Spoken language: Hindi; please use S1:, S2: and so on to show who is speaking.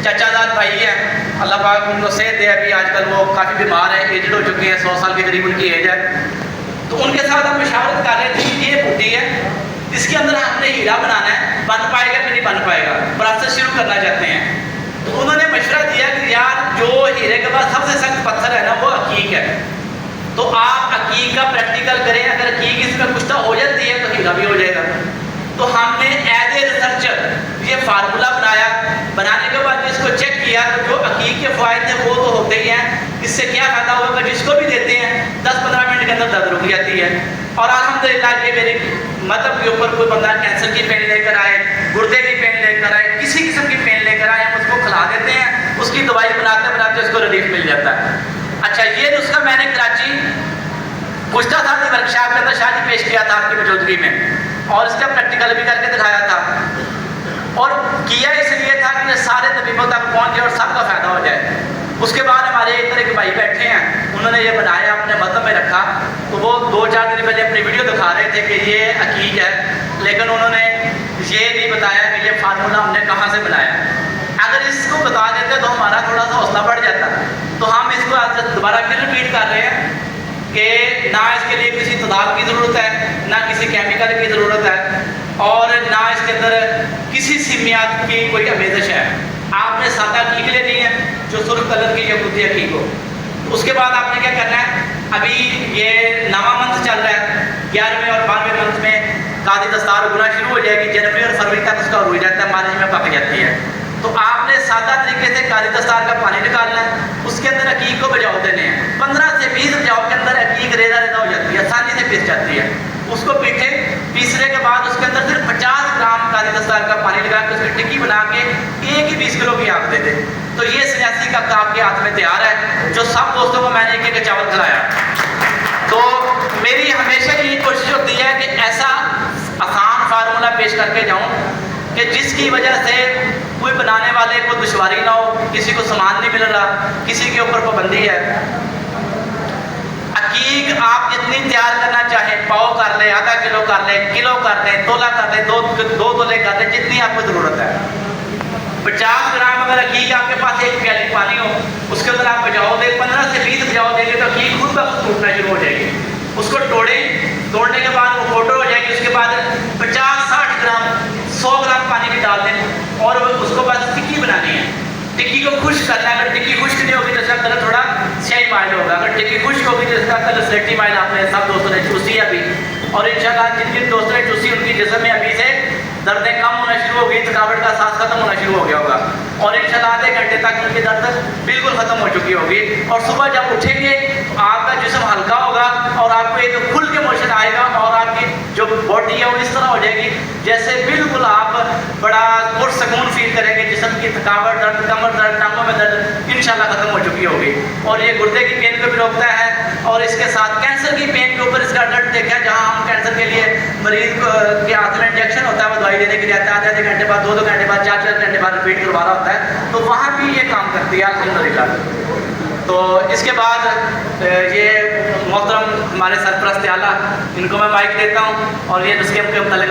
S1: चाचाजाद भाई हैं, अल्लाह पाक उनको सेहत दे। अभी आजकल वो काफ़ी बीमार हैं, एजड हो चुके हैं, 100 साल के करीब उनकी एज है। तो उनके साथ हम मशावरत कर रहे थे कि ये बुट्टी है, इसके अंदर हमने हीरा बनाना है, बन पाएगा कि नहीं बन पाएगा, प्रोसेस शुरू करना चाहते हैं। तो उन्होंने मशवरा दिया कि यार जो हीरे के बाद सबसे सख्त पत्थर है ना वो अकीक है, तो आप अकीक का प्रैक्टिकल करें। अगर अकीक इसमें कुछ तो हो जाती है तो हीरा भी हो जाएगा। तो हमने एज ए रिसर्चर ये फार्मूला बनाया। बनाने के बाद इसको चेक किया तो जो अकीक के फ़ायदे वो तो होते ही हैं, इससे क्या फ़ायदा होगा, जिसको भी देते हैं 10-15 मिनट के अंदर दर्द रुक जाती है। और अल्हम्दुलिल्लाह ये मेरे मतलब के ऊपर कोई बंदा कैंसर की पेन लेकर आए, गुर्दे की पेन लेकर आए, किसी किस्म की पेन लेकर आए, हम उसको खिला देते हैं, उसकी दवाई बनाते बनाते उसको रिलीफ मिल जाता है। अच्छा, ये नुस्खा मैंने कराची पुष्टा साहब की वर्कशॉप के अंदर शादी पेश किया था आपकी मौजूदगी में, और इसका प्रैक्टिकल भी करके दिखाया था। और किया इसलिए था कि ये सारे तबीबों तक पहुँचे और सबका फ़ायदा हो जाए। उसके बाद हमारे एक तरह के भाई बैठे हैं, उन्होंने ये बनाया, अपने मतलब में रखा। तो वो 2-4 दिन पहले अपनी वीडियो दिखा रहे थे कि ये अकीक है, लेकिन उन्होंने ये नहीं बताया कि ये फार्मूला हमने कहाँ से बनाया। अगर इसको बता देते तो हमारा थोड़ा सा हौसला बढ़ जाता। तो हम इसको आज दोबारा फिर रिपीट कर रहे हैं कि ना इसके लिए किसी तदाद की ज़रूरत है, ना किसी केमिकल की ज़रूरत है, और ना इसके अंदर किसी सीमियात की कोई आमेज़श है। आपने सादा अकीक लेनी है जो सुर्ख कलर की यकूती अकीक हो। उसके बाद आपने क्या करना है, अभी ये नवा मंथ चल रहा है, 11वें और 12वें मंथ में कादी दस्तार उगना शुरू हो जाएगी। जनवरी और फरवरी तक उसका रुक जाता है, मार्च में पक जाती है। तो आपने सादा तरीके से कादी दस्तार का पानी निकालना है, उसके अंदर अकीक को बजाव देने हैं। 15 से 20 बजाव के अंदर अकीक रेजा रेजा हो जाती है, आसानी से पिस जाती है। उसको पीछे पीसने के बाद उसके अंदर सिर्फ 50 ग्राम काली दस्तार का पानी लगा के उसकी टिक्की बना के 1 ही 20 किलो की आग दे दे। तो ये सन्यासी का आपके हाथ में तैयार है, जो सब दोस्तों को मैंने एक चावल खिलाया। तो मेरी हमेशा ये कोशिश होती है कि ऐसा आसान फार्मूला पेश करके जाऊँ कि जिसकी वजह से कोई बनाने वाले को दुश्वारी ना हो, किसी को सामान नहीं मिल रहा, किसी के ऊपर पाबंदी है। अकीक आप जितनी तैयार करना चाहें, पाव कर ले, आधा किलो कर ले, किलो कर ले, तोला कर ले, दो तोले कर ले, जितनी आपको ज़रूरत है। 50 ग्राम अगर अकीक आपके पास 1 प्याली पानी हो, उसके अंदर आप बजाओ दे, 15 से 20 बजाओ देंगे तो अकीक खुद ब खुद टूटना शुरू हो जाएगी। उसको तोड़ने के बाद वो पाउडर हो जाएगी। उसके बाद 50-60 ग्राम 100 ग्राम पानी भी डाल दें और उसको बस टिक्की बनानी है। टिक्की को खुश्क करना है। अगर टिक्की खुश्क नहीं होगी तो इसका कलर थोड़ा स्याही माइल होगा। अगर टिक्की खुश्क होगी तो इसका कलर स्लेटी माइल आपने सब दोस्तों ने चूसी है अभी। और इंशाल्लाह जिन जिन दोस्तों ने चूसी उनकी जिस्म में अभी से दर्दें कम होना शुरू हो गई, थकावट का एहसास खत्म होना शुरू हो गया होगा, और इंशाल्लाह आधे घंटे तक उनकी दर्द बिल्कुल ख़त्म हो चुकी होगी। और सुबह जब उठेंगे तो आपका जिस्म हल्का होगा और आपको एक खुल के मोशन आएगा और आपकी जो बॉडी है वो इस तरह हो जाएगी जैसे बिल्कुल आप बड़ा पुरसकून फील करेंगे। जिस्म की थकावट, दर्द, कमर दर्द, टांगों में दर्द इंशाल्लाह ख़त्म हो चुकी होगी। और ये गुर्दे की पेन को भी रोकता है, और इसके साथ कैंसर की पेन के ऊपर इसका रिजल्ट देखा, जहाँ हम कैंसर के लिए मरीज के हाथ में इंजेक्शन होता है, वो दवाई देने के लिए आता है, आधे घंटे बाद, 2-2 घंटे बाद, 4-4 घंटे बाद रिपीट करवा रहा होता है, तो वहाँ भी ये काम करती है अल्हम्दुलिल्लाह। तो इसके बाद ये मोहतरम हमारे सरपरस्त आला, इनको मैं माइक देता हूँ और ये नुस्खे के मुतालिक